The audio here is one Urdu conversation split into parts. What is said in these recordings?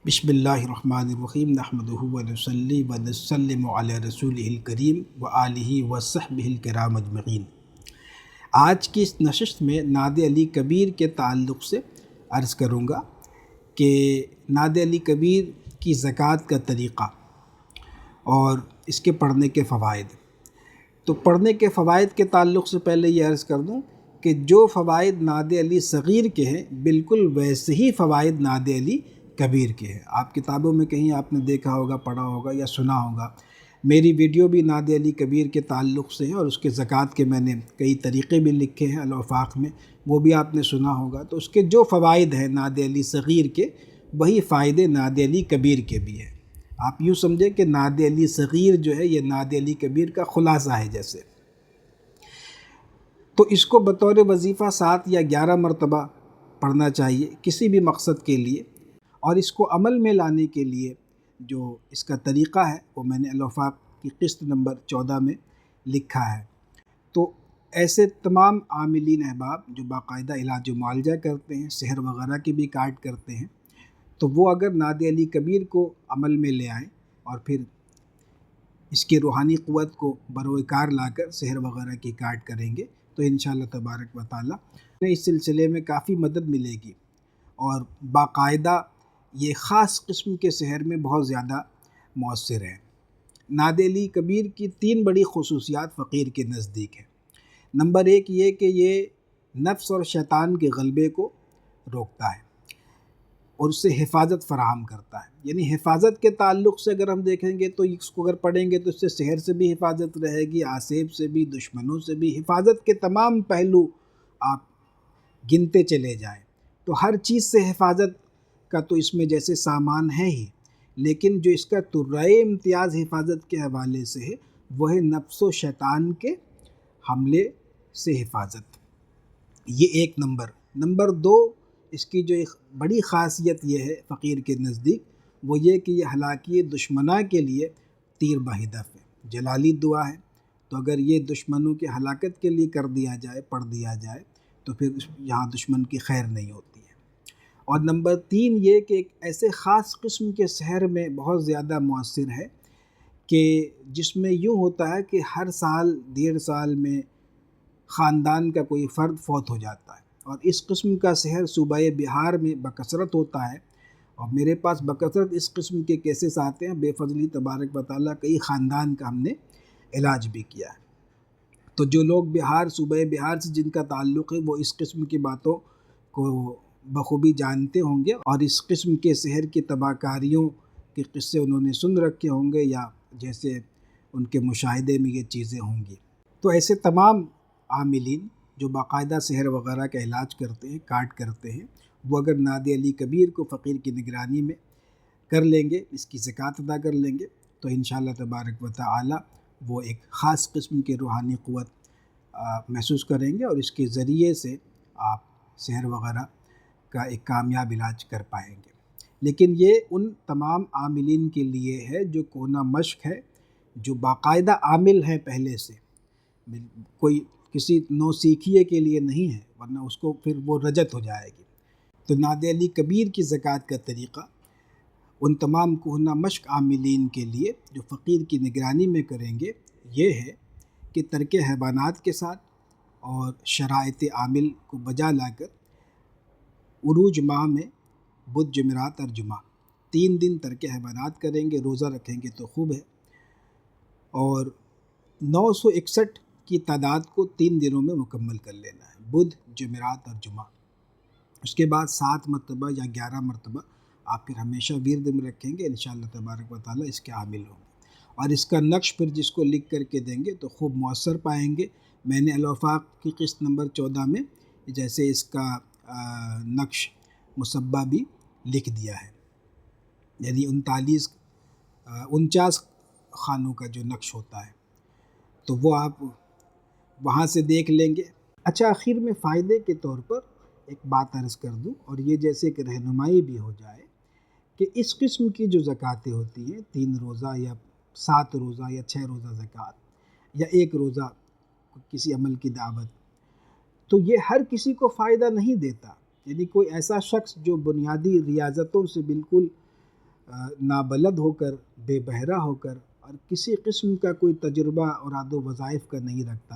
بسم اللہ الرحمن الرحیم نحمدہ ونصلی ونسلم علی رسولہ الکریم وآلہ وصحبہ الکرام اجمعین۔ آج کی اس نشست میں نعت علی کبیر کے تعلق سے عرض کروں گا کہ نعت علی کبیر کی زکوٰۃ کا طریقہ اور اس کے پڑھنے کے فوائد۔ تو پڑھنے کے فوائد کے تعلق سے پہلے یہ عرض کر دوں کہ جو فوائد نعت علی صغیر کے ہیں بالکل ویسے ہی فوائد نعت علی کبیر کے ہیں۔ آپ کتابوں میں کہیں آپ نے دیکھا ہوگا، پڑھا ہوگا یا سنا ہوگا۔ میری ویڈیو بھی نعت علی کبیر کے تعلق سے ہے اور اس کے زکوٰۃ کے میں نے کئی طریقے بھی لکھے ہیں الوفاق میں، وہ بھی آپ نے سنا ہوگا۔ تو اس کے جو فوائد ہیں نعت علی صغیر کے، وہی فائدے نعت علی کبیر کے بھی ہیں۔ آپ یوں سمجھیں کہ نعت علی صغیر جو ہے یہ نعت علی کبیر کا خلاصہ ہے جیسے۔ تو اس کو بطور وظیفہ 7 یا 11 مرتبہ پڑھنا چاہیے کسی بھی مقصد کے لیے، اور اس کو عمل میں لانے کے لیے جو اس کا طریقہ ہے وہ میں نے الوفاق کی قسط نمبر 14 میں لکھا ہے۔ تو ایسے تمام عاملین احباب جو باقاعدہ علاج و معالجہ کرتے ہیں، سحر وغیرہ کی بھی کارڈ کرتے ہیں، تو وہ اگر نعت علی کبیر کو عمل میں لے آئیں اور پھر اس کی روحانی قوت کو بروئے کار لا کر سحر وغیرہ کی کارڈ کریں گے تو انشاءاللہ تبارک و تعالیٰ اس سلسلے میں کافی مدد ملے گی، اور باقاعدہ یہ خاص قسم کے سحر میں بہت زیادہ مؤثر ہے۔ نعت علی کبیر کی 3 بڑی خصوصیات فقیر کے نزدیک ہیں۔ نمبر 1 یہ کہ یہ نفس اور شیطان کے غلبے کو روکتا ہے اور اس سے حفاظت فراہم کرتا ہے۔ یعنی حفاظت کے تعلق سے اگر ہم دیکھیں گے تو اس کو اگر پڑھیں گے تو اس سے سحر سے بھی حفاظت رہے گی، آسیب سے بھی، دشمنوں سے بھی، حفاظت کے تمام پہلو آپ گنتے چلے جائیں تو ہر چیز سے حفاظت کا تو اس میں جیسے سامان ہے ہی، لیکن جو اس کا ترائے امتیاز حفاظت کے حوالے سے ہے وہ ہے نفس و شیطان کے حملے سے حفاظت۔ یہ ایک نمبر 2 اس کی جو ایک بڑی خاصیت یہ ہے فقیر کے نزدیک، وہ یہ کہ یہ ہلاکی دشمناں کے لیے تیر بہدف ہے، جلالی دعا ہے۔ تو اگر یہ دشمنوں کی ہلاکت کے لیے کر دیا جائے، پڑھ دیا جائے تو پھر یہاں دشمن کی خیر نہیں ہوتی ہے۔ اور نمبر 3 یہ کہ ایک ایسے خاص قسم کے سحر میں بہت زیادہ مؤثر ہے کہ جس میں یوں ہوتا ہے کہ ہر سال 1.5 سال میں خاندان کا کوئی فرد فوت ہو جاتا ہے، اور اس قسم کا سحر صوبہ بہار میں بکثرت ہوتا ہے، اور میرے پاس بکثرت اس قسم کے کیسز آتے ہیں۔ بے فضلی تبارک و تعالیٰ کئی خاندان کا ہم نے علاج بھی کیا ہے۔ تو جو لوگ صوبہ بہار سے جن کا تعلق ہے وہ اس قسم کی باتوں کو بخوبی جانتے ہوں گے، اور اس قسم کے سحر کی تباہ کاریوں کے قصے انہوں نے سن رکھے ہوں گے، یا جیسے ان کے مشاہدے میں یہ چیزیں ہوں گی۔ تو ایسے تمام عاملین جو باقاعدہ سحر وغیرہ کا علاج کرتے ہیں، کارڈ کرتے ہیں، وہ اگر نعت علی کبیر کو فقیر کی نگرانی میں کر لیں گے، اس کی زکوٰۃ ادا کر لیں گے تو انشاءاللہ تبارک و تعالی وہ ایک خاص قسم کی روحانی قوت محسوس کریں گے، اور اس کے ذریعے سے آپ سحر وغیرہ کا ایک کامیاب علاج کر پائیں گے۔ لیکن یہ ان تمام عاملین کے لیے ہے جو کونا مشق ہے، جو باقاعدہ عامل ہیں پہلے سے، کوئی کسی نو سیکھیے کے لیے نہیں ہے، ورنہ اس کو پھر وہ رجت ہو جائے گی۔ تو نعت علی کبیر کی زکوٰۃ کا طریقہ ان تمام کونا مشق عاملین کے لیے جو فقیر کی نگرانی میں کریں گے یہ ہے کہ ترک حیوانات کے ساتھ اور شرائط عامل کو بجا لا کر عروج ماہ میں بدھ، جمعرات اور جمعہ 3 دن ترک حیوانات کریں گے، روزہ رکھیں گے تو خوب ہے، اور 961 کی تعداد کو 3 دنوں میں مکمل کر لینا ہے، بدھ، جمعرات اور جمعہ۔ اس کے بعد 7 مرتبہ یا 11 مرتبہ آپ پھر ہمیشہ ورد میں رکھیں گے، انشاءاللہ تبارک و تعالیٰ اس کے عامل ہوں گے، اور اس کا نقش پھر جس کو لکھ کر کے دیں گے تو خوب مؤثر پائیں گے۔ میں نے الوفاق کی قسط نمبر 14 میں جیسے اس کا نقش مصبہ بھی لکھ دیا ہے، یعنی 49 خانوں کا جو نقش ہوتا ہے، تو وہ آپ وہاں سے دیکھ لیں گے۔ اچھا، آخر میں فائدے کے طور پر ایک بات عرض کر دوں، اور یہ جیسے کہ رہنمائی بھی ہو جائے کہ اس قسم کی جو زکوٰۃیں ہوتی ہیں، 3 روزہ یا 7 روزہ یا 6 روزہ زکوٰۃ یا 1 روزہ کسی عمل کی دعوت، تو یہ ہر کسی کو فائدہ نہیں دیتا۔ یعنی کوئی ایسا شخص جو بنیادی ریاضتوں سے بالکل نابلد ہو کر، بے بہرہ ہو کر اور کسی قسم کا کوئی تجربہ اور عادت و وظائف کا نہیں رکھتا،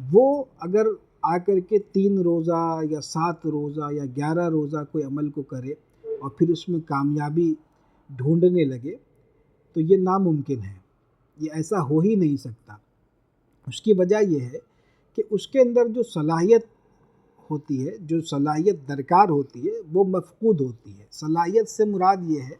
وہ اگر آ کر کے 3 روزہ یا 7 روزہ یا 11 روزہ کوئی عمل کو کرے اور پھر اس میں کامیابی ڈھونڈنے لگے تو یہ ناممکن ہے، یہ ایسا ہو ہی نہیں سکتا۔ اس کی وجہ یہ ہے کہ اس کے اندر جو صلاحیت ہوتی ہے، جو صلاحیت درکار ہوتی ہے، وہ مفقود ہوتی ہے۔ صلاحیت سے مراد یہ ہے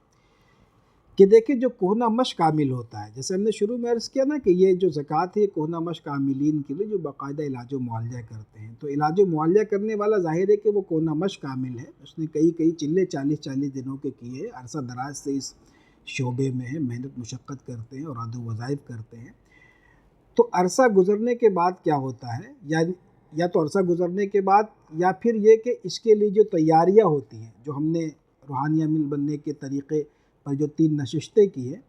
کہ دیکھیں جو کہنہ مشق عامل ہوتا ہے، جیسے ہم نے شروع میں عرض کیا نا کہ یہ جو زکوٰۃ ہے یہ کہنہ مشق عاملین کے لیے جو باقاعدہ علاج و معالجہ کرتے ہیں، تو علاج و معالجہ کرنے والا ظاہر ہے کہ وہ کہنہ مشق عامل ہے، اس نے کئی چلے 40 دنوں کے کیے ہیں، عرصہ دراز سے اس شعبے میں ہے، محنت مشقت کرتے ہیں اور عادت و وظائف کرتے ہیں۔ تو عرصہ گزرنے کے بعد کیا ہوتا ہے، یا تو عرصہ گزرنے کے بعد یا پھر یہ کہ اس کے لیے جو تیاریاں ہوتی ہیں، جو ہم نے روحانی عامل بننے کے طریقے پر جو 3 نشستیں کی ہیں،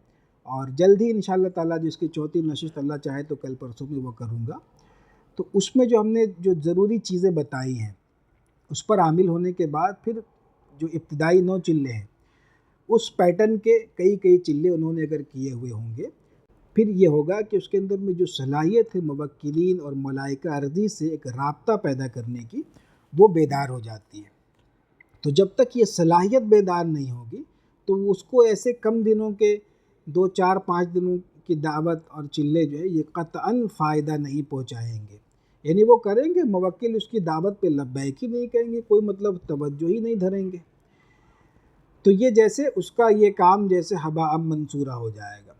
اور جلد ہی انشاءاللہ تعالیٰ جس کی 4تھی نشست اللہ چاہے تو کل پرسوں میں وہ کروں گا، تو اس میں جو ہم نے جو ضروری چیزیں بتائی ہیں اس پر عامل ہونے کے بعد پھر جو ابتدائی 9 چلے ہیں اس پیٹرن کے کئی چلے انہوں نے اگر کیے ہوئے ہوں گے، پھر یہ ہوگا کہ اس کے اندر میں جو صلاحیت ہے موکلین اور ملائکہ ارضی سے ایک رابطہ پیدا کرنے کی، وہ بیدار ہو جاتی ہے۔ تو جب تک یہ صلاحیت بیدار نہیں ہوگی تو اس کو ایسے کم دنوں کے 2 4 5 دنوں کی دعوت اور چلے جو ہے یہ قطعاً فائدہ نہیں پہنچائیں گے، یعنی وہ کریں گے موکل اس کی دعوت پہ لبیک ہی نہیں کہیں گے، کوئی مطلب توجہ ہی نہیں دھریں گے، تو یہ جیسے اس کا یہ کام جیسے ہباء منصورہ ہو جائے گا،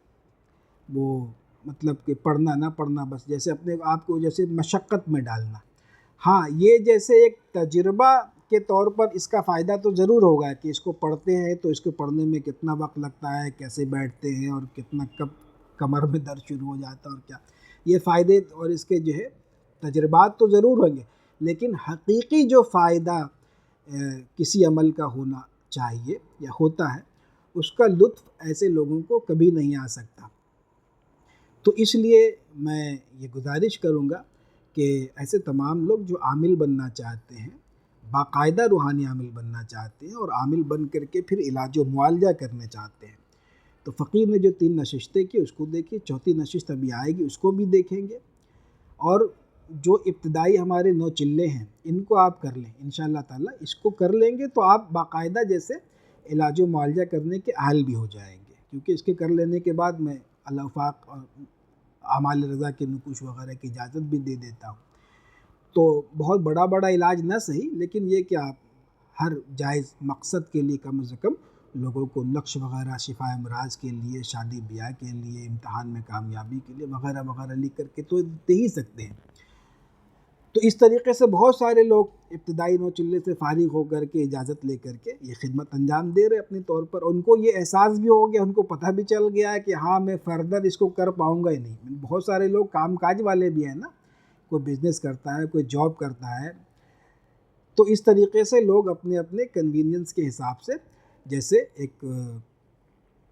وہ مطلب کہ پڑھنا نہ پڑھنا، بس جیسے اپنے آپ کو جیسے مشقت میں ڈالنا۔ ہاں یہ جیسے ایک تجربہ کے طور پر اس کا فائدہ تو ضرور ہوگا کہ اس کو پڑھتے ہیں تو اس کو پڑھنے میں کتنا وقت لگتا ہے، کیسے بیٹھتے ہیں اور کتنا کب کمر میں درد شروع ہو جاتا ہے اور کیا، یہ فائدے اور اس کے جو ہے تجربات تو ضرور ہوں گے، لیکن حقیقی جو فائدہ کسی عمل کا ہونا چاہیے یا ہوتا ہے، اس کا لطف ایسے لوگوں کو کبھی نہیں آ سکتا۔ تو اس لیے میں یہ گزارش کروں گا کہ ایسے تمام لوگ جو عامل بننا چاہتے ہیں، باقاعدہ روحانی عامل بننا چاہتے ہیں اور عامل بن کر کے پھر علاج و معالجہ کرنے چاہتے ہیں، تو فقیر نے جو 3 نشستیں کی اس کو دیکھیے، 4تھی نشست ابھی آئے گی اس کو بھی دیکھیں گے، اور جو ابتدائی ہمارے 9 چلے ہیں ان کو آپ کر لیں انشاءاللہ تعالیٰ، اس کو کر لیں گے تو آپ باقاعدہ جیسے علاج و معالجہ کرنے کے اہل بھی ہو جائیں گے، کیونکہ اس کے کر لینے کے بعد میں الافاق اور اعمال رضا کے نقوش وغیرہ کی اجازت بھی دے دیتا ہوں، تو بہت بڑا علاج نہ صحیح، لیکن یہ کہ آپ ہر جائز مقصد کے لیے کم از کم لوگوں کو نقش وغیرہ، شفا امراض کے لیے، شادی بیاہ کے لیے، امتحان میں کامیابی کے لیے وغیرہ لکھ کر کے تو دے ہی سکتے ہیں۔ تو اس طریقے سے بہت سارے لوگ ابتدائی 9 چلے سے فارغ ہو کر کے اجازت لے کر کے یہ خدمت انجام دے رہے اپنے طور پر، ان کو یہ احساس بھی ہو گیا، ان کو پتہ بھی چل گیا ہے کہ ہاں میں فردر اس کو کر پاؤں گا ہی نہیں۔ بہت سارے لوگ کام کاج والے بھی ہیں نا، کوئی بزنس کرتا ہے، کوئی جاب کرتا ہے، تو اس طریقے سے لوگ اپنے اپنے کنوینئنس کے حساب سے جیسے ایک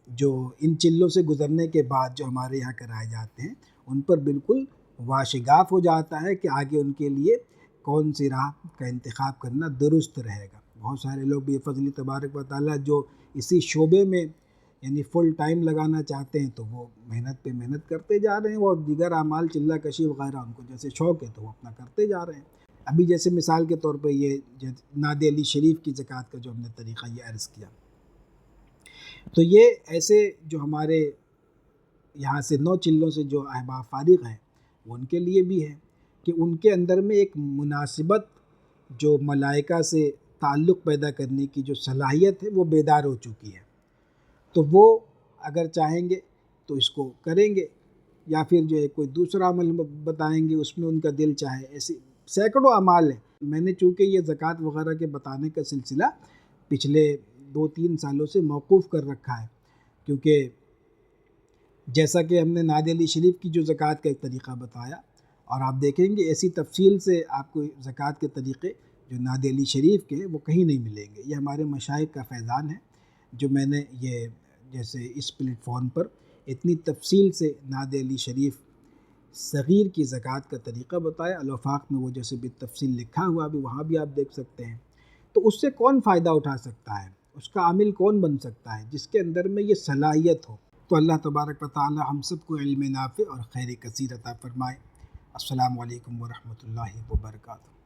جو ان چلوں سے گزرنے کے بعد جو ہمارے یہاں کرائے جاتے ہیں ان پر بالکل واشگاف ہو جاتا ہے کہ آگے ان کے لیے کون سی راہ کا انتخاب کرنا درست رہے گا۔ بہت سارے لوگ بھی فضل تبارک و تعالیٰ جو اسی شعبے میں یعنی فل ٹائم لگانا چاہتے ہیں تو وہ محنت پہ محنت کرتے جا رہے ہیں، اور دیگر اعمال چلہ کشی وغیرہ ان کو جیسے شوق ہے تو وہ اپنا کرتے جا رہے ہیں۔ ابھی جیسے مثال کے طور پہ یہ ناد علی شریف کی زکوٰۃ کا جو ہم نے طریقہ یہ عرض کیا، تو یہ ایسے جو ہمارے یہاں سے 9 چلوں سے جو احباب فارغ ہیں وہ ان کے لیے بھی ہے کہ ان کے اندر میں ایک مناسبت جو ملائکہ سے تعلق پیدا کرنے کی جو صلاحیت ہے وہ بیدار ہو چکی ہے، تو وہ اگر چاہیں گے تو اس کو کریں گے، یا پھر جو ہے کوئی دوسرا عمل بتائیں گے اس میں ان کا دل چاہے، ایسے سینکڑوں اعمال ہیں۔ میں نے چونکہ یہ زکوٰۃ وغیرہ کے بتانے کا سلسلہ پچھلے 2-3 سالوں سے موقوف کر رکھا ہے، کیونکہ جیسا کہ ہم نے ناد علی شریف کی جو زکوٰۃ کا ایک طریقہ بتایا، اور آپ دیکھیں گے ایسی تفصیل سے آپ کو زکوٰۃ کے طریقے جو ناد علی شریف کے وہ کہیں نہیں ملیں گے، یہ ہمارے مشائخ کا فیضان ہے جو میں نے یہ جیسے اس پلیٹ فارم پر اتنی تفصیل سے ناد علی شریف صغیر کی زکوٰۃ کا طریقہ بتایا، الوفاق میں وہ جیسے بھی تفصیل لکھا ہوا بھی وہاں بھی آپ دیکھ سکتے ہیں۔ تو اس سے کون فائدہ اٹھا سکتا ہے؟ اس کا عامل کون بن سکتا ہے؟ جس کے اندر میں یہ صلاحیت ہو۔ تو اللہ تبارک و تعالی ہم سب کو علم نافع اور خیر کثیر عطا فرمائے۔ السلام علیکم ورحمۃ اللہ وبرکاتہ۔